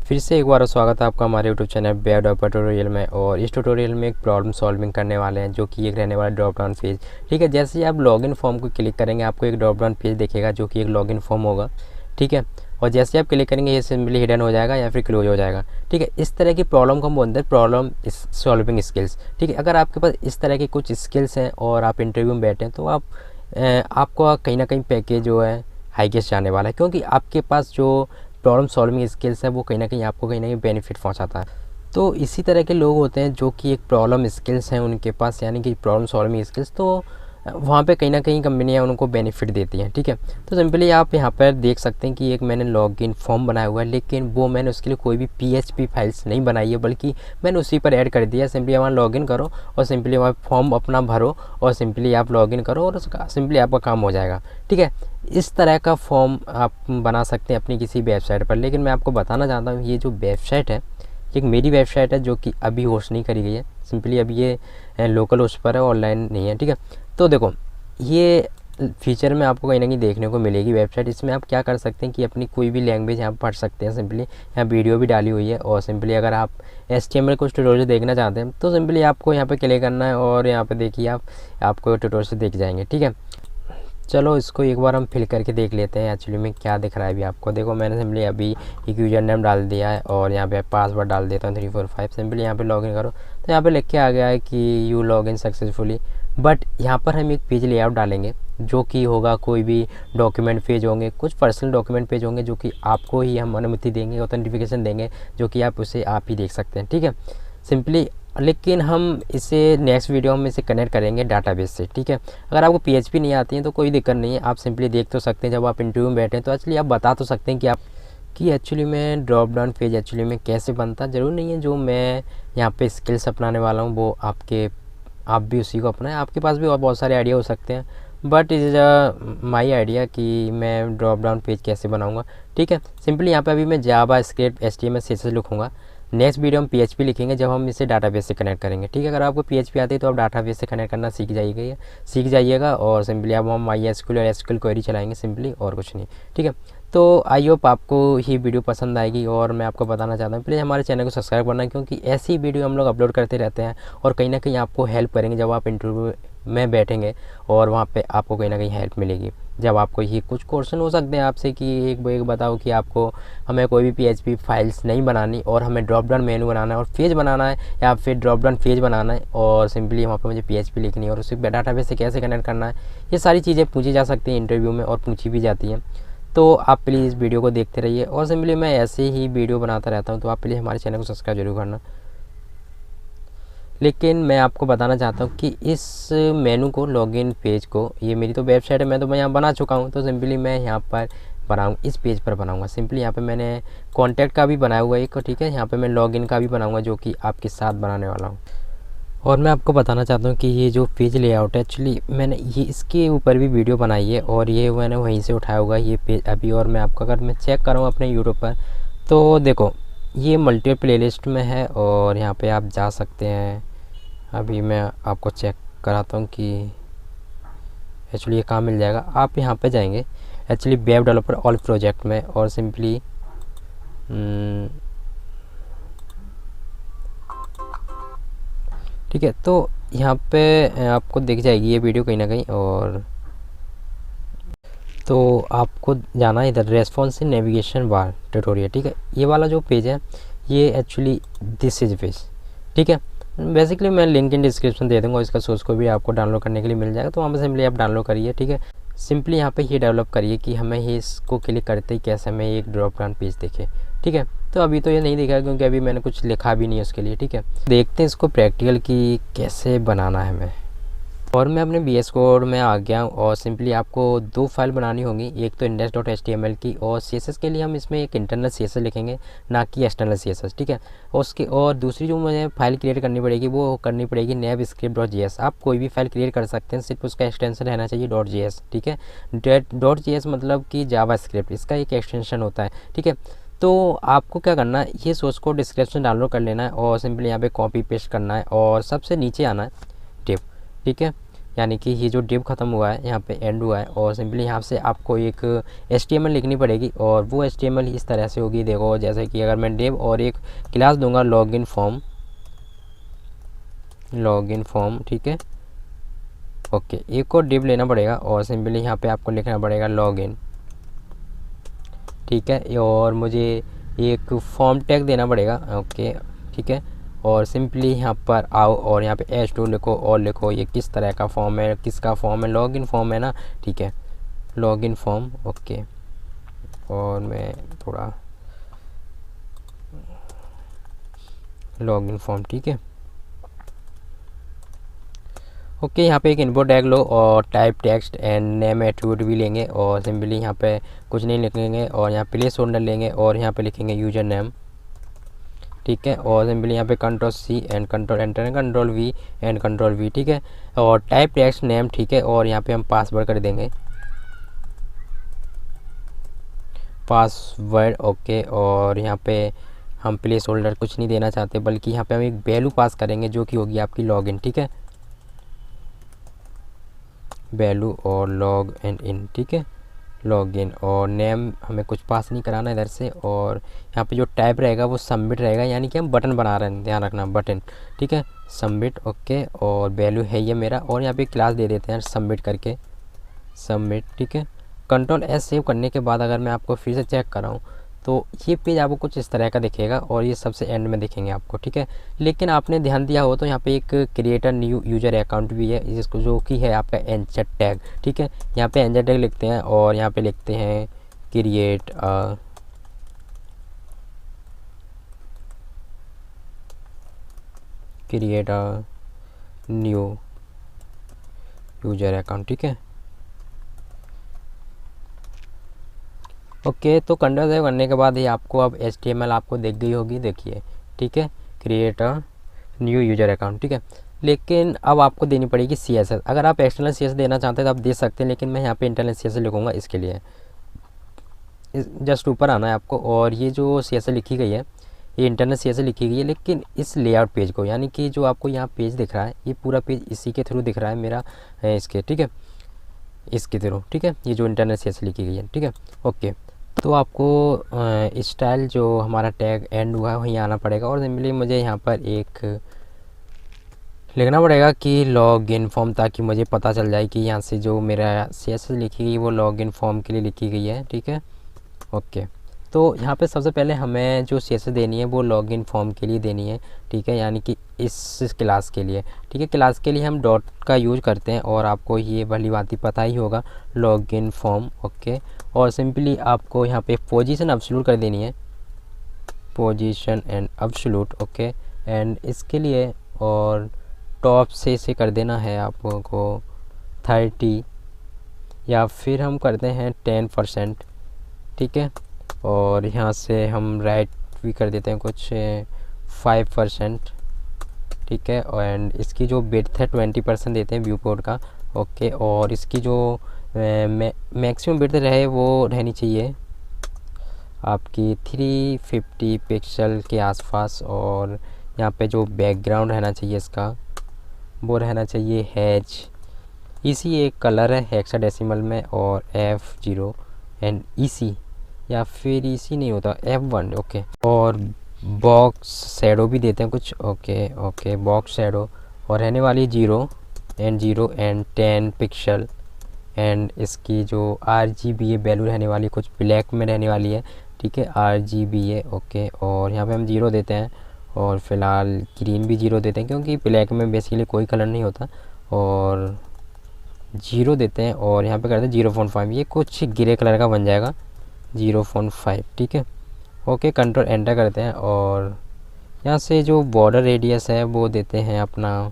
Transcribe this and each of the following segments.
फिर से एक बार स्वागत है आपका हमारे YouTube channel web developer tutorial में। और इस ट्यूटोरियल में एक प्रॉब्लम सॉल्विंग करने वाले हैं जो कि एक रहने वाला ड्रॉप डाउन पेज। ठीक है, जैसे ही आप लॉगिन फॉर्म को क्लिक करेंगे आपको एक ड्रॉप डाउन पेज दिखेगा जो कि एक लॉगिन फॉर्म होगा। ठीक है, और जैसे ही आप क्लिक करेंगे ये सिंपली हिडन हो जाएगा या फिर क्लोज हो जाएगा। ठीक है, इस तरह की प्रॉब्लम को हम बोलते हैं प्रॉब्लम सॉल्विंग स्किल्स। ठीक है, अगर आपके पास इस तरह की कुछ स्किल्स हैं और आप इंटरव्यू में बैठे हैं तो आपको कहीं ना कहीं पैकेज जो है हाईएस्ट जाने वाला है, क्योंकि आपके पास जो प्रॉब्लम सॉल्विंग स्किल्स है वो कहीं ना कहीं आपको कहीं ना कहीं बेनिफिट पहुंचाता है। तो इसी तरह के लोग होते हैं जो कि एक प्रॉब्लम स्किल्स हैं उनके पास, यानी कि प्रॉब्लम सॉल्विंग स्किल्स, तो वहाँ पे कहीं ना कहीं कंपनियाँ उनको बेनिफिट देती हैं। ठीक है, तो सिंपली आप यहाँ पर देख सकते हैं कि एक मैंने लॉगिन फॉर्म बनाया हुआ है, लेकिन वो मैंने उसके लिए कोई भी PHP फाइल्स नहीं बनाई है, बल्कि मैंने उसी पर ऐड कर दिया। सिंपली वहाँ लॉगिन करो और सिंपली वहाँ फॉर्म अपना भरो और सिंपली आप लॉगिन करो और उसका सिंपली आपका काम हो जाएगा। ठीक है, इस तरह का फॉर्म आप बना सकते हैं अपनी किसी वेबसाइट पर। लेकिन मैं आपको बताना चाहता हूँ ये जो वेबसाइट है एक मेरी वेबसाइट है जो कि अभी होस्ट नहीं करी गई है। सिंपली अभी ये लोकल होस्ट पर है, ऑनलाइन नहीं है। ठीक है, तो देखो ये फीचर में आपको कहीं ना कहीं देखने को मिलेगी वेबसाइट। इसमें आप क्या कर सकते हैं कि अपनी कोई भी लैंग्वेज यहाँ पढ़ सकते हैं। सिंपली यहाँ वीडियो भी डाली हुई है और सिंपली अगर आप HTML कुछ ट्यूटोरियल देखना चाहते हैं तो सिंपली आपको यहाँ पे क्लिक करना है और यहाँ पे देखिए आपको ट्यूटोरियल दिख जाएंगे। ठीक है, चलो इसको एक बार हम फिल करके देख लेते हैं एक्चुअली में क्या दिख रहा है अभी आपको। देखो मैंने सिंपली अभी एक यूज़र नेम डाल दिया है और यहाँ पे पासवर्ड डाल देता हूँ 345। सिंपली यहाँ पे लॉगिन करो तो यहाँ पे लिख के आ गया है कि यू लॉगिन सक्सेसफुली। बट यहाँ पर हम एक पेज लेआउट डालेंगे जो कि होगा कोई भी डॉक्यूमेंट पेज होंगे, कुछ पर्सनल डॉक्यूमेंट पेज होंगे जो कि आपको ही हम अनुमति देंगे, ऑथेंटिफिकेशन देंगे, जो कि आप उसे आप ही देख सकते हैं। ठीक है, सिंपली लेकिन हम इसे नेक्स्ट वीडियो में इसे कनेक्ट करेंगे डाटाबेस से। ठीक है, अगर आपको PHP नहीं आती है तो कोई दिक्कत नहीं है, आप सिंपली देख तो सकते हैं। जब आप इंटरव्यू में बैठे हैं तो एक्चुअली आप बता तो सकते हैं कि एक्चुअली में ड्रॉप डाउन पेज एक्चुअली में कैसे बनता। ज़रूर नहीं है जो मैं यहाँ पे स्किल्स अपनाने वाला हूँ वो आप भी उसी को अपनाएं। आपके पास भी और बहुत सारे आइडिया हो सकते हैं, बट इज़ माई आइडिया कि मैं ड्रॉप डाउन पेज कैसे बनाऊँगा। ठीक है, सिंपली यहाँ पे अभी मैं जावा स्क्रिप्ट HTML CSS लिखूँगा। नेक्स्ट वीडियो हम PHP लिखेंगे जब हम इसे डाटाबेस से कनेक्ट करेंगे। ठीक है, अगर आपको PHP आती है तो आप डाटाबेस से कनेक्ट करना सीख जाइएगा और सिंपली अब हम MySQL और SQL क्वेरी चलाएंगे सिंपली, और कुछ नहीं। ठीक है, तो आई होप आपको ये वीडियो पसंद आएगी और मैं आपको बताना चाहता हूँ प्लीज़ हमारे चैनल को सब्सक्राइब करना, क्योंकि ऐसी वीडियो हम लोग अपलोड करते रहते हैं और कहीं ना कहीं आपको हेल्प करेंगे जब आप इंटरव्यू में बैठेंगे और वहाँ पे आपको कहीं ना कहीं हेल्प मिलेगी। जब आपको ये कुछ क्वेश्चन हो सकते हैं आपसे कि एक बताओ कि आपको हमें कोई भी PHP फाइल्स नहीं बनानी और हमें ड्रॉप डाउन मेनू बनाना है और पेज बनाना है, या फिर ड्रॉप डाउन पेज बनाना है और सिंपली वहाँ पे मुझे PHP लिखनी है और उसे डाटाबेस से कैसे कनेक्ट करना है, ये सारी चीज़ें पूछी जा सकती हैं इंटरव्यू में और पूछी भी जाती हैं। तो आप प्लीज़ वीडियो को देखते रहिए और सिंपली मैं ऐसे ही वीडियो बनाता रहता हूँ, तो आप प्लीज़ हमारे चैनल को सब्सक्राइब जरूर करना। लेकिन मैं आपको बताना चाहता हूँ कि इस मेनू को, लॉगिन पेज को, ये मेरी तो वेबसाइट है, मैं यहाँ बना चुका हूँ, तो सिंपली मैं यहाँ पर इस पेज पर बनाऊँगा। सिंपली यहाँ पे मैंने कॉन्टैक्ट का भी बनाया हुआ है एक। ठीक है, यहाँ पे मैं लॉगिन का भी बनाऊँगा जो कि आपके साथ बनाने वाला हूँ। और मैं आपको बताना चाहता हूँ कि ये जो पेज लेआउट है एक्चुअली मैंने ये इसके ऊपर भी वीडियो बनाई है और ये मैंने वहीं से उठाया हुआ ये पेज अभी। और मैं आपको अगर मैं चेक करूँ अपने यूट्यूब पर तो देखो ये मल्टी प्लेलिस्ट में है और यहाँ पे आप जा सकते हैं। अभी मैं आपको चेक कराता हूँ कि एक्चुअली ये कहाँ मिल जाएगा। आप यहाँ पे जाएंगे actually web developer all project में और सिंपली ठीक है, तो यहाँ पे आपको दिख जाएगी ये वीडियो कहीं ना कहीं। और तो आपको जाना है इधर रेस्पॉन्सिव नेविगेशन बार ट्यूटोरियल। ठीक है, ये वाला जो पेज है ये एक्चुअली दिस इज पेज। ठीक है, बेसिकली मैं लिंक इन डिस्क्रिप्शन दे दूँगा, इसका सोर्स को भी आपको डाउनलोड करने के लिए मिल जाएगा, तो वहाँ पर सिंपली आप डाउनलोड करिए। ठीक है, सिंपली यहाँ पे ये डेवलप करिए कि हमें ये इसको क्लिक करते ही कैसे हमें एक ड्रॉप डाउन पेज दिखे। ठीक है, तो अभी तो ये नहीं दिखा क्योंकि अभी मैंने कुछ लिखा भी नहीं है उसके लिए। ठीक है, देखते हैं इसको प्रैक्टिकल की कैसे बनाना है हमें। और मैं अपने VS कोड में आ गया हूँ और सिंपली आपको 2 फाइल बनानी होंगी, एक तो index.html की, और CSS के लिए हम इसमें एक इंटरनल CSS लिखेंगे ना कि एक्सटर्नल CSS। ठीक है, और दूसरी जो मुझे फाइल क्रिएट करनी पड़ेगी वो करनी पड़ेगी navscript.js। आप कोई भी फाइल क्रिएट कर सकते हैं, सिर्फ उसका एक्सटेंशन रहना चाहिए .js। ठीक है, .js मतलब कि जावा स्क्रिप्ट, इसका एक एक्सटेंशन होता है। ठीक है, तो आपको क्या करना है, ये सोर्स कोड डिस्क्रिप्शन डाउनलोड कर लेना है और सिंपली यहाँ पे कॉपी पेस्ट करना है और सबसे नीचे आना है डिव। ठीक है, यानी कि ये जो डिव ख़त्म हुआ है यहाँ पे एंड हुआ है, और सिंपली यहाँ से आपको एक HTML लिखनी पड़ेगी, और वो HTML इस तरह से होगी। देखो जैसे कि अगर मैं डिव और एक क्लास दूंगा लॉगिन फॉर्म, ठीक है, ओके, एक और डिव लेना पड़ेगा और सिंपली यहाँ पे आपको लिखना पड़ेगा लॉगिन, ठीक है, और मुझे एक फॉर्म टैग देना पड़ेगा, ओके, ठीक है, और सिंपली यहाँ पर आओ और यहाँ पे H2 लिखो और लिखो ये किस तरह का फॉर्म है, किसका फॉर्म है, लॉगिन फॉर्म है ना, ठीक है, लॉगिन फॉर्म, ओके, और मैं थोड़ा लॉगिन फॉर्म, ठीक है, ओके, यहाँ पे एक इनपुट टैग लो और type text and name attribute भी लेंगे, और सिंपली यहाँ पे कुछ नहीं लिखेंगे और यहाँ प्लेस होल्डर लेंगे और यहाँ पे लिखेंगे यूजर नेम, ठीक है, और सिंपली यहाँ पे Ctrl+C and control enter, Ctrl+V and Ctrl+V, ठीक है, और टाइप टेक्स्ट नेम, ठीक है, और यहाँ पे हम पासवर्ड कर देंगे पासवर्ड, ओके, और यहाँ पे हम प्लेस होल्डर कुछ नहीं देना चाहते, बल्कि यहाँ पे हम एक वैल्यू पास करेंगे जो कि होगी आपकी लॉगिन, ठीक है, वैल्यू और लॉग एंड इन, ठीक है, लॉगिन, और नेम हमें कुछ पास नहीं कराना इधर से, और यहाँ पे जो टाइप रहेगा वो सबमिट रहेगा, यानी कि हम बटन बना रहे हैं, ध्यान रखना बटन, ठीक है, सबमिट, ओके, और वैल्यू है ये मेरा, और यहाँ पे क्लास दे देते हैं सबमिट करके, सबमिट, ठीक है, Ctrl+S सेव करने के बाद अगर मैं आपको फिर से चेक कराऊँ तो ये पेज आपको कुछ इस तरह का दिखेगा, और ये सबसे एंड में दिखेंगे आपको, ठीक है, लेकिन आपने ध्यान दिया हो तो यहाँ पे एक क्रिएटर न्यू यूजर अकाउंट भी है, जिसको जो कि है आपका एंजर टैग, ठीक है, यहाँ पे एंजर टैग लिखते हैं और यहाँ पे लिखते हैं क्रिएट न्यू यूजर अकाउंट, ठीक है, ओके, तो Ctrl सेव करने के बाद ये आपको अब HTML आपको दिख गई होगी, देखिए, ठीक है, क्रिएट न्यू यूजर अकाउंट, ठीक है, लेकिन अब आपको देनी पड़ेगी CSS। अगर आप एक्सटर्नल CSS देना चाहते हैं तो आप दे सकते हैं, लेकिन मैं यहाँ पे इंटरनल CSS लिखूँगा। इसके लिए जस्ट ऊपर आना है आपको, और ये जो CSS लिखी गई है ये इंटरनल CSS लिखी गई है, लेकिन इस लेआउट पेज को, यानी कि जो आपको यहाँ पेज दिख रहा है ये पूरा पेज इसी के थ्रू दिख रहा है मेरा, इसके, ठीक है, इसके थ्रू, ठीक है, ये जो इंटरनल CSS लिखी गई है, ठीक है, ओके, तो आपको स्टाइल जो हमारा टैग एंड हुआ है वहीं आना पड़ेगा, और सिंपली मुझे यहाँ पर एक लिखना पड़ेगा कि लॉगिन फॉर्म, ताकि मुझे पता चल जाए कि यहाँ से जो मेरा CSS लिखी गई वो लॉगिन फॉर्म के लिए लिखी गई है, ठीक है, ओके, तो यहाँ पे सबसे पहले हमें जो CSS देनी है वो लॉगिन फॉर्म के लिए देनी है, ठीक है, यानी कि इस क्लास के लिए, ठीक है, क्लास के लिए हम डॉट का यूज करते हैं, और आपको ये भली बात ही पता ही होगा, लॉगिन फॉर्म, ओके, और सिंपली आपको यहाँ पे पोजीशन एब्सोल्यूट कर देनी है, position and absolute, okay, and इसके लिए और टॉप से इसे कर देना है आपको 30, या फिर हम करते हैं 10%, ठीक है, और यहाँ से हम राइट भी कर देते हैं कुछ 5%, ठीक है, एंड इसकी जो विड्थ है 20% देते हैं व्यू पोर्ट का, ओके, और इसकी जो मैक्सिमम विड्थ रहे वो रहनी चाहिए आपकी 350 पिक्सल के आसपास, और यहाँ पे जो बैकग्राउंड रहना चाहिए इसका वो रहना चाहिए EC एक कलर है हेक्साडेसिमल में, और F0 एंड EC, या फिर EC नहीं होता F1, ओके, और बॉक्स शैडो भी देते हैं कुछ, ओके, बॉक्स शैडो, और रहने वाली 0 एंड 10 पिक्सल, एंड इसकी जो RGBA वैल्यू रहने वाली कुछ ब्लैक में रहने वाली है, ठीक है, RGBA, ओके, और यहाँ पे हम 0 देते हैं, और फिलहाल ग्रीन भी 0 देते हैं क्योंकि ब्लैक में बेसिकली कोई कलर नहीं होता, और 0 देते हैं, और यहाँ पे करते हैं 0.5, ये कुछ ग्रे कलर का बन जाएगा 0.5, ठीक है, ओके, कंट्रोल एंटर करते हैं, और यहाँ से जो बॉर्डर रेडियस है वो देते हैं अपना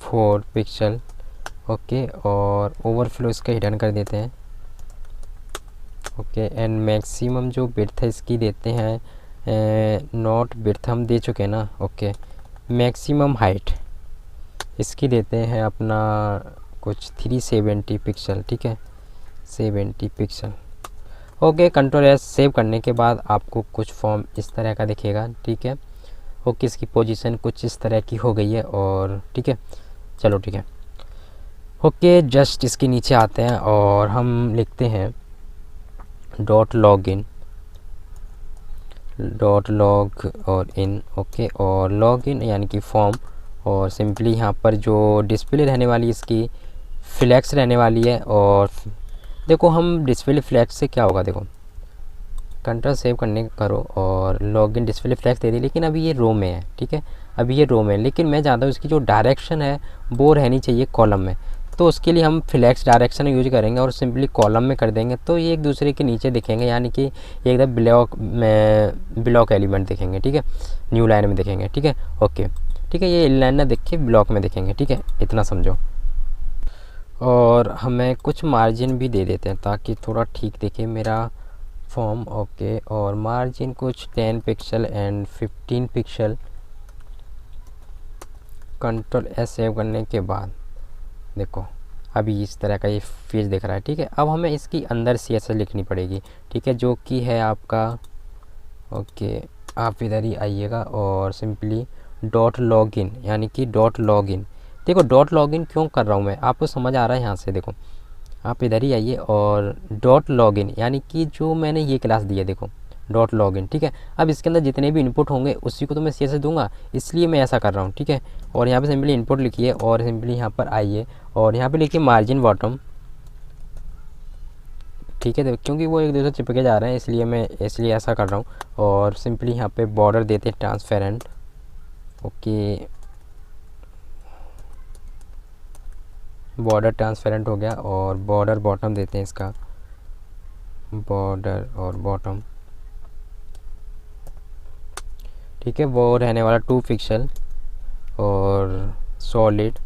4 पिक्सल, ओके, और ओवरफ्लो इसका हिडन कर देते हैं, ओके, एंड मैक्सिमम जो विड्थ है इसकी देते हैं नॉट विड्थ हम दे चुके हैं ना, ओके, मैक्सिमम हाइट इसकी देते हैं अपना कुछ 370 पिक्सल, ठीक है, 70 पिक्सल, ओके, Ctrl+S सेव करने के बाद आपको कुछ फॉर्म इस तरह का दिखेगा, ठीक है, ओके, इसकी पोजीशन कुछ इस तरह की हो गई है और ठीक है, चलो ठीक है। ओके, जस्ट इसके नीचे आते हैं और हम लिखते हैं डॉट लॉग और इन। ओके, और लॉग इन यानी कि फॉर्म, और सिंपली यहाँ पर जो डिस्प्ले रहने वाली इसकी फ्लैक्स रहने वाली है। और देखो हम डिस्प्ले फ्लैक्स से क्या होगा, देखो कंट्रोल सेव करने करो और लॉगिन डिस्प्ले फ्लैक्स दे दी, लेकिन अभी ये रो में है, ठीक है, अभी ये रो में है, लेकिन मैं चाहता हूँ इसकी जो डायरेक्शन है वो रहनी चाहिए कॉलम में। तो उसके लिए हम फ्लैक्स डायरेक्शन यूज करेंगे और सिंपली कॉलम में कर देंगे, तो ये एक दूसरे के नीचे दिखेंगे, यानी कि एकदम ब्लॉक एलिमेंट दिखेंगे, ठीक है, न्यू लाइन में दिखेंगे, ठीक है। ओके, ठीक है, ये लाइन ना दिख के ब्लॉक में दिखेंगे, ठीक है, इतना समझो। और हमें कुछ मार्जिन भी दे देते हैं ताकि थोड़ा ठीक दिखे मेरा फॉर्म। ओके, और मार्जिन कुछ 10 pixel and 15 pixel. Control S save करने के बाद देखो अभी इस तरह का ये फेस दिख रहा है, ठीक है। अब हमें इसकी अंदर CSS लिखनी पड़ेगी, ठीक है, जो कि है आपका, ओके, आप इधर ही आइएगा और सिंपली डॉट लॉगिन, यानी कि डॉट लॉगिन। देखो डॉट लॉगिन क्यों कर रहा हूँ मैं, आपको समझ आ रहा है यहाँ से, देखो आप इधर ही आइए और डॉट लॉगिन यानी कि जो मैंने ये क्लास दी है, देखो डॉट लॉगिन, ठीक है। अब इसके अंदर जितने भी इनपुट होंगे उसी को तो मैं CSS दूंगा, इसलिए मैं ऐसा कर रहा हूँ, ठीक है। और यहाँ पे सिंपली इनपुट लिखिए और सिंपली यहाँ पर आइए और यहाँ पे लिखिए मार्जिन बॉटम, ठीक है, क्योंकि वो एक दूसरे चिपके जा रहे हैं इसलिए ऐसा कर रहा हूँ। और सिंपली यहाँ पे बॉर्डर देते हैं ट्रांसपेरेंट। ओके, बॉर्डर ट्रांसपेरेंट हो गया और बॉर्डर बॉटम देते हैं इसका, बॉर्डर और बॉटम, ठीक है, वो रहने वाला 2 पिक्सल और सॉलिड।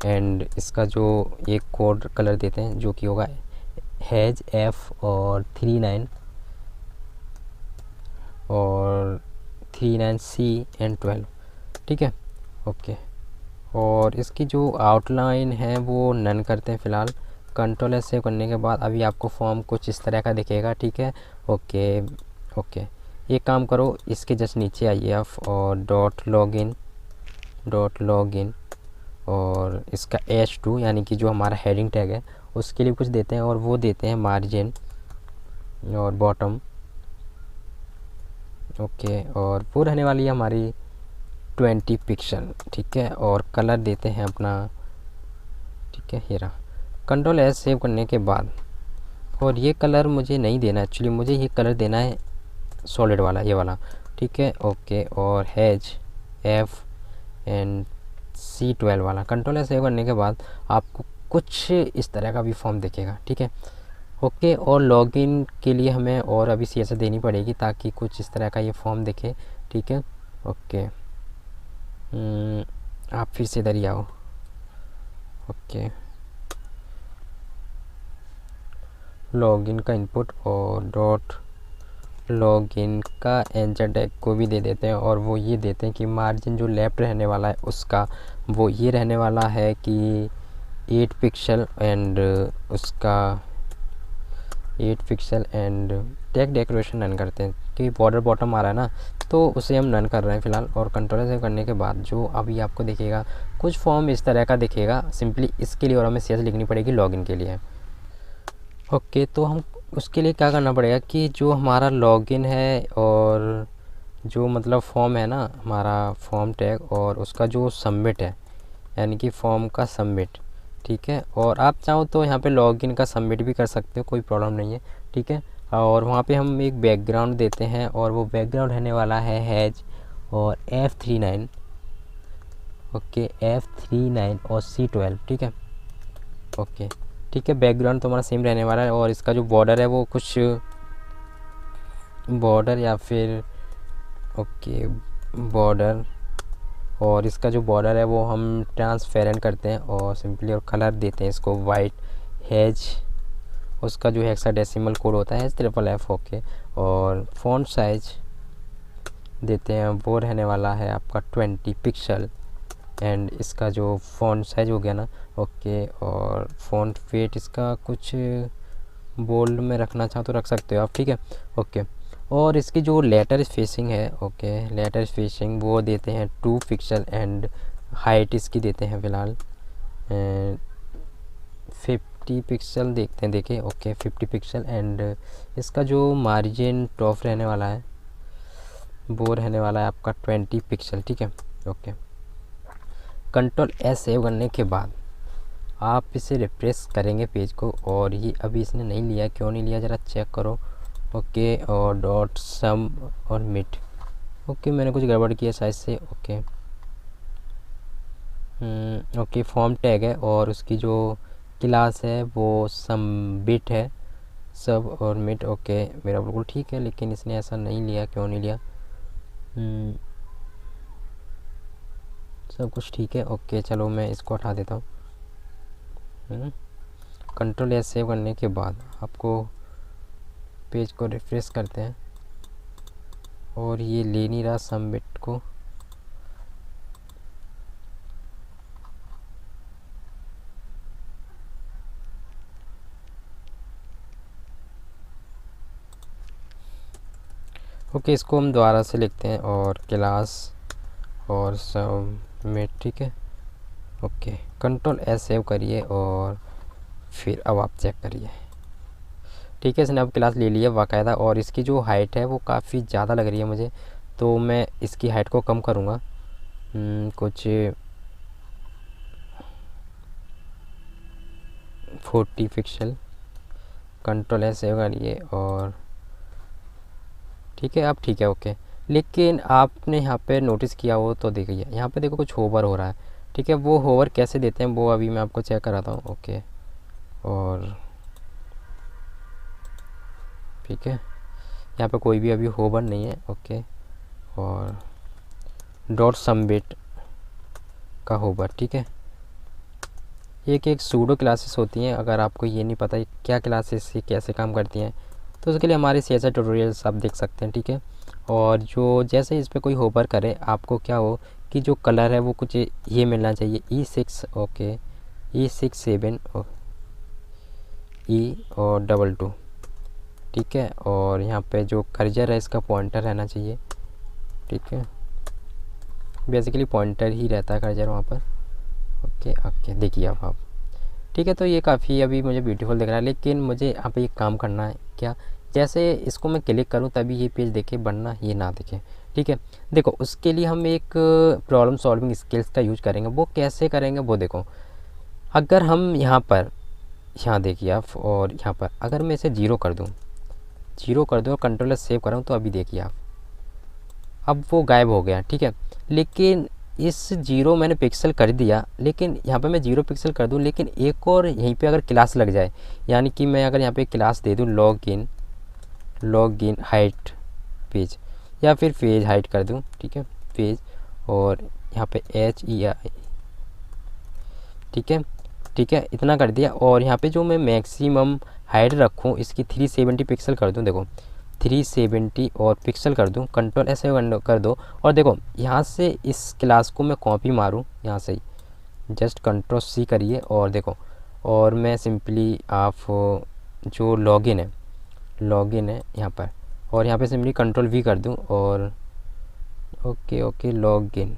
एंड इसका जो एक कोड कलर देते हैं जो कि होगा हैज F और 39 और 39C एंड 12, ठीक है। ओके, और इसकी जो आउटलाइन है वो नन करते हैं फ़िलहाल। कंट्रोल एस सेव करने के बाद अभी आपको फॉर्म कुछ इस तरह का दिखेगा, ठीक है। ओके ओके, एक काम करो, इसके जस्ट नीचे आइए आप और डॉट लॉगिन और इसका H2 यानी कि जो हमारा हेडिंग टैग है उसके लिए कुछ देते हैं और वो देते हैं मार्जिन और बॉटम। ओके, और वो रहने वाली है हमारी 20 पिक्सल, ठीक है। और कलर देते हैं अपना, ठीक है, ये रहा। कंट्रोल एस सेव करने के बाद, और ये कलर मुझे नहीं देना एक्चुअली, मुझे ये कलर देना है सॉलिड वाला, ये वाला, ठीक है। ओके, और हैज F एंड C12 वाला। कंट्रोल एस सेव करने के बाद आपको कुछ इस तरह का भी फॉर्म दिखेगा, ठीक है। ओके, और लॉगिन के लिए हमें और अभी CSS देनी पड़ेगी ताकि कुछ इस तरह का ये फॉर्म दिखे, ठीक है। ओके, आप फिर से इधर ही आओ। ओके, लॉगिन का इनपुट और डॉट लॉगिन का एंटर टैग को भी दे देते हैं और वो ये देते हैं कि मार्जिन जो लेफ्ट रहने वाला है उसका वो ये रहने वाला है कि 8 पिक्सल एंड उसका 8 पिक्सल एंड टैग डेकोरेशन नन करते हैं कि बॉर्डर बॉटम आ रहा है ना, तो उसे हम नन कर रहे हैं फ़िलहाल। और कंट्रोल से करने के बाद जो अभी आपको दिखेगा कुछ फॉर्म इस तरह का दिखेगा, सिंपली इसके लिए और हमें CSS लिखनी पड़ेगी लॉगिन के लिए। ओके, तो हम उसके लिए क्या करना पड़ेगा कि जो हमारा लॉगिन है और जो मतलब फॉर्म है ना, हमारा फॉर्म टैग और उसका जो सबमिट है यानी कि फॉर्म का सबमिट, ठीक है। और आप चाहो तो यहाँ पे लॉगिन का सबमिट भी कर सकते हो, कोई प्रॉब्लम नहीं है, ठीक है। और वहाँ पे हम एक बैकग्राउंड देते हैं और वो बैकग्राउंड रहने वाला है हैज और F39, ओके, F39 और C12, ठीक है। ओके, ठीक है, बैकग्राउंड तो हमारा सेम रहने वाला है और इसका जो बॉर्डर है वो कुछ बॉर्डर या फिर ओके बॉर्डर, और इसका जो बॉर्डर है वो हम ट्रांसपेरेंट करते हैं और सिंपली और कलर देते हैं इसको वाइट। हैज उसका जो हेक्साडेसिमल कोड होता है HFF, ओके। और फ़ॉन्ट साइज देते हैं, वो रहने वाला है आपका 20 पिक्सल एंड इसका जो फ़ॉन्ट साइज हो गया ना, ओके। और फ़ॉन्ट वेट इसका कुछ बोल्ड में रखना चाहो तो रख सकते हो आप, ठीक है। ओके, और इसकी जो लेटर स्पेसिंग है, ओके, लेटर स्पेसिंग वो देते हैं 2 पिक्सल एंड हाइट इसकी देते हैं फ़िलहाल 50 पिक्सल देखते हैं, देखिए ओके 50 पिक्सल एंड इसका जो मार्जिन टॉप रहने वाला है वो रहने वाला है आपका 20 पिक्सल, ठीक है। ओके, कंट्रोल एस सेव करने के बाद आप इसे रिफ्रेश करेंगे पेज को, और ये अभी इसने नहीं लिया, क्यों नहीं लिया ज़रा चेक करो। ओके, और डॉट सम और मिट, ओके मैंने कुछ गड़बड़ किया शायद से। ओके ओके, फॉर्म टैग है और उसकी जो क्लास है वो सम बिट है, सब और मिट। ओके मेरा बिल्कुल ठीक है, लेकिन इसने ऐसा नहीं लिया, क्यों नहीं लिया। सब कुछ ठीक है। ओके चलो मैं इसको हटा देता हूँ। कंट्रोल एस सेव करने के बाद आपको पेज को रिफ्रेश करते हैं, और ये ले नहीं रहा सम बिट को। ओके इसको हम दोबारा से लिखते हैं, और क्लास और सबमिट, ठीक है। ओके कंट्रोल एस सेव करिए और फिर अब आप चेक करिए, ठीक है। इसने अब क्लास ले लिया बाकायदा, और इसकी जो हाइट है वो काफ़ी ज़्यादा लग रही है मुझे, तो मैं इसकी हाइट को कम करूँगा कुछ 40 पिक्सल। कंट्रोल एस सेव करिए और ठीक है, अब ठीक है। ओके, लेकिन आपने यहाँ पे नोटिस किया हो तो देखिए यहाँ पे देखो कुछ होवर हो रहा है, ठीक है। वो होवर कैसे देते हैं वो अभी मैं आपको चेक कराता हूँ। ओके, और ठीक है यहाँ पे कोई भी अभी होवर नहीं है। ओके, और डॉट सबमिट का होवर, ठीक है। एक सूडो क्लासेस होती हैं, अगर आपको ये नहीं पता क्या क्लासेस कैसे काम करती हैं तो उसके लिए हमारे CSS ट्यूटोरियल्स आप देख सकते हैं, ठीक है। और जो जैसे इस पर कोई होवर करे आपको क्या हो कि जो कलर है वो कुछ ये मिलना चाहिए E6, ओके E67 E और 22, ठीक है। और यहाँ पे जो कर्जर है इसका पॉइंटर रहना चाहिए, ठीक है। बेसिकली पॉइंटर ही रहता है कर्जर वहाँ पर। ओके ओके देखिए अब आप, ठीक है। तो ये काफ़ी अभी मुझे ब्यूटीफुल दिख रहा है, लेकिन मुझे यहाँ पे एक काम करना है क्या, जैसे इसको मैं क्लिक करूँ तभी ये पेज देखे, वरना ये ना दिखे, ठीक है। देखो उसके लिए हम एक प्रॉब्लम सॉल्विंग स्किल्स का यूज करेंगे। वो कैसे करेंगे वो देखो, अगर हम यहाँ पर यहाँ देखिए आप, और यहाँ पर अगर मैं इसे 0 कर दूँ और कंट्रोल सेव कराऊँ तो अभी देखिए आप, अब वो गायब हो गया, ठीक है। लेकिन इस 0 मैंने पिक्सल कर दिया, लेकिन यहाँ पे मैं 0 पिक्सल कर दूँ, लेकिन एक और यहीं पे अगर क्लास लग जाए, यानी कि मैं अगर यहाँ पे क्लास दे दूँ लॉगिन हाइट पेज, या फिर पेज हाइट कर दूँ, ठीक है पेज, और यहाँ पे HEI, ठीक है इतना कर दिया। और यहाँ पे जो मैं मैक्सिमम हाइट रखूँ इसकी 370 पिक्सल कर दूँ, देखो 370 और पिक्सल कर दूँ, कंट्रोल ऐसे कर दो। और देखो यहाँ से इस क्लास को मैं कॉपी मारूँ, यहाँ से जस्ट कंट्रोल C करिए, और देखो, और मैं सिंपली आप जो लॉगिन है यहाँ पर, और यहाँ पे सिंपली कंट्रोल V कर दूँ, और ओके लॉगिन,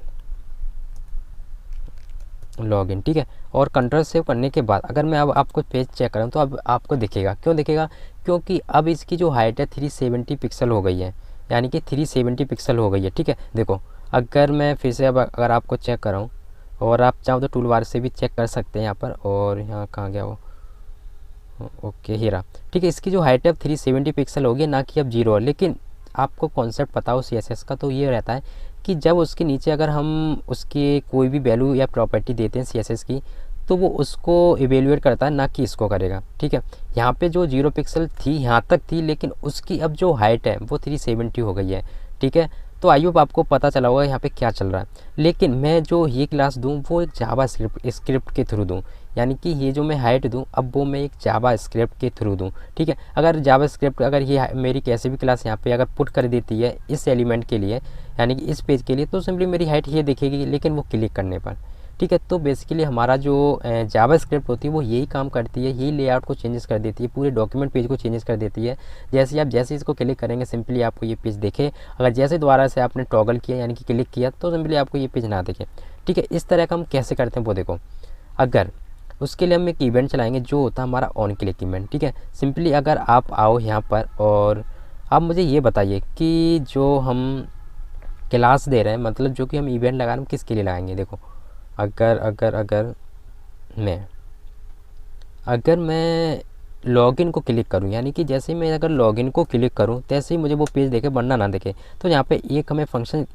ठीक है। और कंट्रोल सेव करने के बाद अगर मैं अब आपको पेज चेक करूँ तो अब आपको दिखेगा, क्यों दिखेगा, क्योंकि अब इसकी जो हाइट है 370 पिक्सल हो गई है, यानी कि 370 पिक्सल हो गई है, ठीक है। देखो अगर मैं फिर से अब अगर आपको चेक कराऊँ, और आप चाहो तो टूल बार से भी चेक कर सकते हैं यहाँ पर, और यहाँ कहाँ गया वो, ओके हीरा, ठीक है। इसकी जो हाइट है 370 पिक्सल होगी, ना कि अब 0। लेकिन आपको कॉन्सेप्ट पता हो CSS का तो ये रहता है कि जब उसके नीचे अगर हम उसकी कोई भी वैल्यू या प्रॉपर्टी देते हैं CSS की, तो वो उसको इवेल्युएट करता है, ना कि इसको करेगा, ठीक है। यहाँ पे जो 0 पिक्सल थी यहाँ तक थी, लेकिन उसकी अब जो हाइट है वो 370 हो गई है, ठीक है। तो आई होप आपको पता चला होगा यहाँ पे क्या चल रहा है। लेकिन मैं जो ये क्लास दूँ वो एक जावा स्क्रिप्ट के थ्रू दूँ, यानी कि ये जो मैं हाइट दूँ अब वो मैं एक जावा स्क्रिप्ट के थ्रू दूँ, ठीक है। अगर जावा स्क्रिप्ट अगर ये मेरी कैसे भी क्लास यहाँ पे अगर पुट कर देती है इस एलिमेंट के लिए, यानी कि इस पेज के लिए, तो सिंपली मेरी हाइट ये दिखेगी, लेकिन वो क्लिक करने पर, ठीक है। तो बेसिकली हमारा जो जावास्क्रिप्ट होती है वो यही काम करती है, यही लेआउट को चेंजेस कर देती है, पूरे डॉक्यूमेंट पेज को चेंजेस कर देती है। जैसे इसको क्लिक करेंगे सिंपली आपको ये पेज देखे, अगर जैसे दोबारा से आपने टॉगल किया यानी कि क्लिक किया तो सिंपली आपको ये पेज ना दिखे। ठीक है, इस तरह का हम कैसे करते हैं वो देखो। अगर उसके लिए हम एक इवेंट चलाएंगे जो होता है हमारा ऑन क्लिक इवेंट। ठीक है, सिंपली अगर आप आओ यहाँ पर और आप मुझे ये बताइए कि जो हम क्लास दे रहे हैं, मतलब जो कि हम इवेंट लगा रहे हैं, किसके लिए लगाएंगे। देखो अगर अगर अगर मैं लॉगिन को क्लिक करूं, यानी कि जैसे ही मैं अगर लॉगिन को क्लिक करूं तैसे ही मुझे वो पेज देखे वरना ना देखे, तो यहाँ पे एक हमें फंक्शन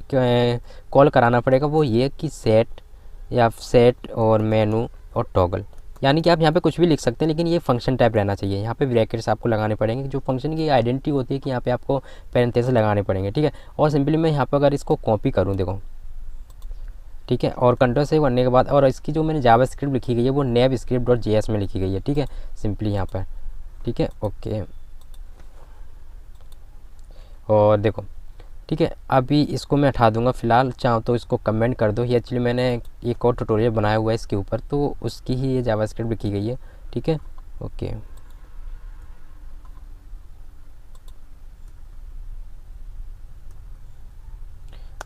कॉल कराना पड़ेगा, वो ये कि सेट और मेनू और टॉगल। यानी कि आप यहाँ पे कुछ भी लिख सकते हैं लेकिन ये फंक्शन टाइप रहना चाहिए। यहाँ पे ब्रैकेट्स आपको लगाने पड़ेंगे, जो फंक्शन की आइडेंटिटी होती है कि यहाँ पे आपको पैरेंथेसिस लगाने पड़ेंगे। ठीक है, और सिंपली मैं यहाँ पे अगर इसको कॉपी करूँ देखो, ठीक है, और कंट्रोल सेव करने के बाद, और इसकी जो मैंने जावास्क्रिप्ट लिखी गई है वो navscript.js में लिखी गई है। ठीक है, सिंपली यहाँ पर, ठीक है, ओके, और देखो, ठीक है, अभी इसको मैं हटा दूंगा फिलहाल, चाहो तो इसको कमेंट कर दो। ये एक्चुअली मैंने एक और ट्यूटोरियल बनाया हुआ है इसके ऊपर, तो उसकी ही ये जावास्क्रिप्ट लिखी गई है। ठीक है, ओके,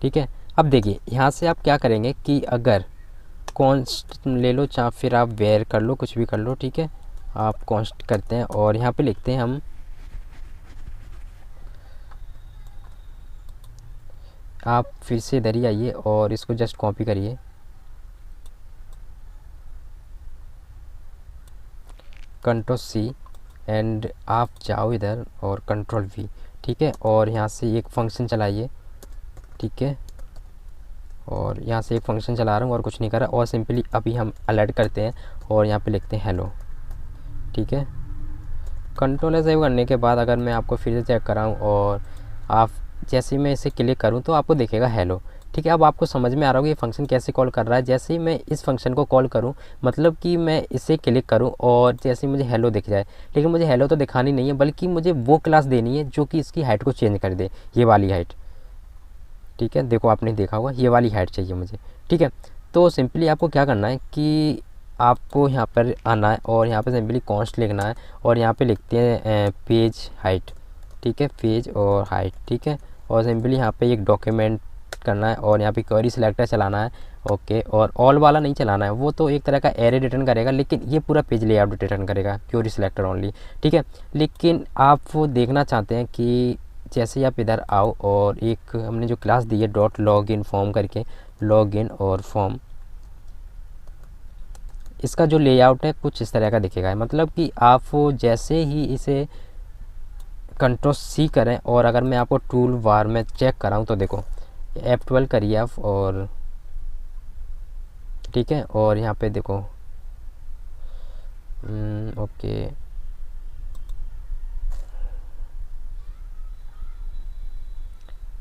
ठीक है। अब देखिए यहाँ से आप क्या करेंगे कि अगर कॉन्स्ट ले लो, चाहे फिर आप वेयर कर लो, कुछ भी कर लो। ठीक है, आप कॉन्स्ट करते हैं और यहाँ पे लिखते हैं हम, आप फिर से इधर ही आइए और इसको जस्ट कॉपी करिए, कंट्रोल सी, एंड आप जाओ इधर और कंट्रोल वी। ठीक है, और यहाँ से एक फंक्शन चलाइए। ठीक है, और यहाँ से एक फंक्शन चला रहा हूँ और कुछ नहीं कर रहा, और सिंपली अभी हम अलर्ट करते हैं और यहाँ पे लिखते हैं हेलो। ठीक है, कंट्रोल सेव करने के बाद अगर मैं आपको फिर से चेक कराऊँ और आप जैसे ही मैं इसे क्लिक करूँ तो आपको दिखेगा हेलो। ठीक है, अब आपको समझ में आ रहा होगा ये फंक्शन कैसे कॉल कर रहा है। जैसे ही मैं इस फंक्शन को कॉल करूँ, मतलब कि मैं इसे क्लिक करूँ और जैसे ही मुझे हेलो दिख जाए, लेकिन मुझे हेलो तो दिखानी नहीं है, बल्कि मुझे वो क्लास देनी है जो कि इसकी हाइट को चेंज कर दे, ये वाली हाइट। ठीक है, देखो आपने देखा होगा ये वाली हाइट चाहिए मुझे। ठीक है, तो सिंपली आपको क्या करना है कि आपको यहाँ पर आना है और यहाँ पर सिंपली कॉन्स्ट लिखना है और यहाँ पे लिखते हैं पेज हाइट। ठीक है, पेज और हाइट। ठीक है, और सिंपली यहाँ पे एक डॉक्यूमेंट करना है और यहाँ पे क्वेरी सिलेक्टर चलाना है। ओके, और ऑल वाला नहीं चलाना है, वो तो एक तरह का एरे रिटर्न करेगा, लेकिन ये पूरा पेज लेआउट रिटर्न करेगा, क्वेरी सिलेक्टर ओनली। ठीक है, लेकिन आप वो देखना चाहते हैं कि जैसे ही आप इधर आओ और एक हमने जो क्लास दी है डॉट लॉग इन फॉर्म करके, लॉग इन और फॉर्म, इसका जो लेआउट है कुछ इस तरह का दिखेगा। मतलब कि आप जैसे ही इसे कंट्रोल सी करें और अगर मैं आपको टूल बार में चेक कराऊँ तो देखो F12 करिए आप, और ठीक है, और यहाँ पे देखो ओके,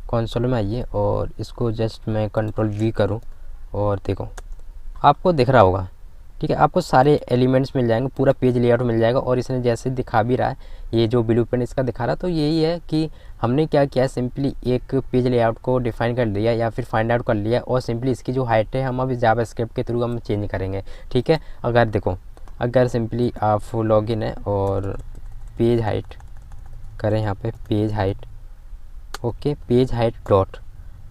कंसोल में आइए और इसको जस्ट मैं कंट्रोल वी करूँ और देखो आपको दिख रहा होगा। ठीक है, आपको सारे एलिमेंट्स मिल जाएंगे, पूरा पेज लेआउट मिल जाएगा। और इसने जैसे दिखा भी रहा है, ये जो ब्लूप्रिंट इसका दिखा रहा, तो यही है कि हमने क्या किया, सिंपली एक पेज लेआउट को डिफाइन कर दिया या फिर फाइंड आउट कर लिया, और सिंपली इसकी जो हाइट है हम अभी जावास्क्रिप्ट के थ्रू हम चेंज करेंगे। ठीक है, अगर देखो, अगर सिंपली आप लॉगिन है और पेज हाइट करें, यहाँ पे page height, okay, page height dot,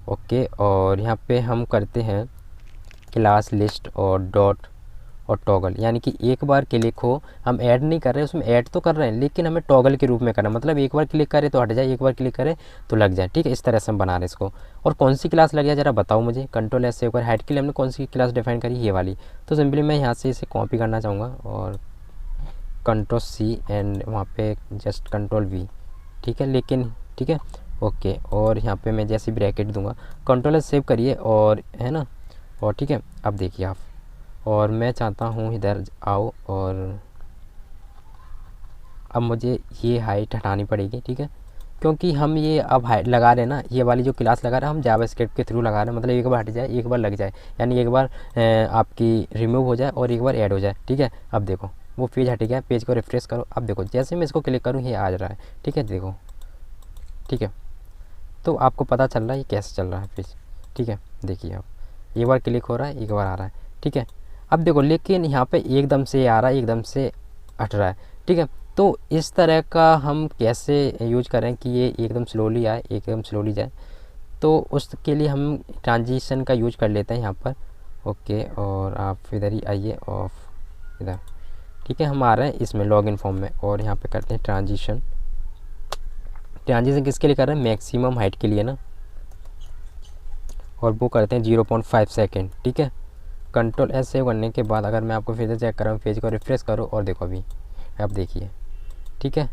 okay, और यहाँ पे हम करते हैं क्लास लिस्ट और डॉट और टॉगल, यानी कि एक बार क्लिक हो, हम ऐड नहीं कर रहे हैं उसमें, ऐड तो कर रहे हैं लेकिन हमें टॉगल के रूप में करना, मतलब एक बार क्लिक करे तो हट जाए, एक बार क्लिक करे तो लग जाए। ठीक है, इस तरह से हम बना रहे हैं इसको। और कौन सी क्लास लग जाए ज़रा बताओ मुझे। कंट्रोल एस से एक बार हाइट के लिए हमने कौन सी क्लास डिफाइन करी, ये वाली। तो सिंपली मैं यहाँ से इसे कॉपी करना चाहूँगा और कंट्रोल सी एंड वहाँ पे जस्ट कंट्रोल वी। ठीक है, लेकिन ठीक है, ओके, और यहाँ पे मैं जैसे ब्रैकेट दूंगा, कंट्रोल एस सेव करिए और है ना, और ठीक है, अब देखिए आप, और मैं चाहता हूँ इधर आओ और अब मुझे ये हाइट हटानी पड़ेगी। ठीक है, क्योंकि हम ये अब हाइट लगा रहे हैं ना, ये वाली जो क्लास लगा रहे हैं हम जावास्क्रिप्ट के थ्रू लगा रहे हैं, मतलब एक बार हट जाए एक बार लग जाए, यानी एक बार आपकी रिमूव हो जाए और एक बार ऐड हो जाए। ठीक है, अब देखो वो पेज हट गया, पेज को रिफ्रेश करो, अब देखो जैसे मैं इसको क्लिक करूँ ये आ रहा है। ठीक है, देखो, ठीक है, तो आपको पता चल रहा है ये कैसे चल रहा है पेज। ठीक है, देखिए आप, एक बार क्लिक हो रहा है, एक बार आ रहा है, ठीक है। अब देखो लेकिन यहाँ पे एकदम से आ रहा है, एकदम से हट रहा है, ठीक है। तो इस तरह का हम कैसे यूज करें कि ये एकदम स्लोली आए, एकदम स्लोली जाए, तो उसके लिए हम ट्रांजिशन का यूज कर लेते हैं यहाँ पर। ओके, और आप इधर ही आइए, ऑफ इधर, ठीक है। हम आ रहे हैं इसमें लॉगिन फॉर्म में, और यहाँ पे करते हैं ट्रांजिशन। ट्रांजिशन किसके लिए कर रहे हैं? मैक्सिमम हाइट के लिए ना, और वो करते हैं 0.5 सेकेंड, ठीक है। कंट्रोल एस सेव करने के बाद अगर मैं आपको फिर से चेक कर रहा हूँ, पेज को रिफ्रेश करो और देखो अभी आप देखिए, ठीक है।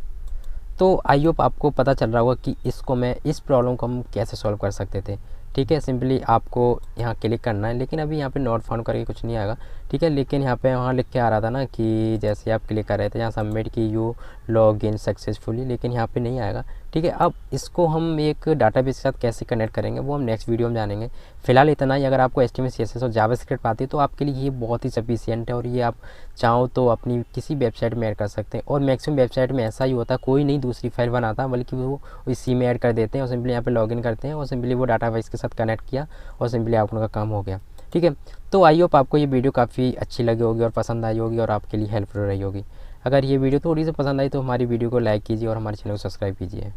तो आई होप आपको पता चल रहा होगा कि इसको मैं, इस प्रॉब्लम को हम कैसे सॉल्व कर सकते थे, ठीक है। सिंपली आपको यहाँ क्लिक करना है, लेकिन अभी यहाँ पे नॉट फाउंड करके कुछ नहीं आएगा, ठीक है। लेकिन यहाँ पे वहाँ लिख के आ रहा था ना कि जैसे आप क्लिक कर रहे थे यहाँ सबमिट की यू लॉग इन सक्सेसफुली, लेकिन यहाँ पे नहीं आएगा, ठीक है। अब इसको हम एक डाटाबेस के साथ कैसे कनेक्ट करेंगे वो हम नेक्स्ट वीडियो में जानेंगे। फिलहाल इतना ही। अगर आपको HTML CSS और जावास्क्रिप्ट आती है तो आपके लिए ये बहुत ही सफिशियंट है, और ये आप चाहो तो अपनी किसी वेबसाइट में ऐड कर सकते हैं। और मैक्सिमम वेबसाइट में ऐसा ही होता है, कोई नहीं दूसरी फाइल बनाता, बल्कि वो इसी में ऐड कर देते हैं और सिंपली यहाँ पे लॉगिन करते हैं और सिंपली वो डाटाबेस के साथ कनेक्ट किया और सिंपली आप उनका काम हो गया, ठीक है। तो आई होप आपको ये वीडियो काफ़ी अच्छी लगी होगी और पसंद आई होगी और आपके लिए हेल्पफुल रही होगी। अगर ये वीडियो थोड़ी सी पसंद आई तो हमारी वीडियो को लाइक कीजिए और हमारे चैनल को सब्सक्राइब कीजिए।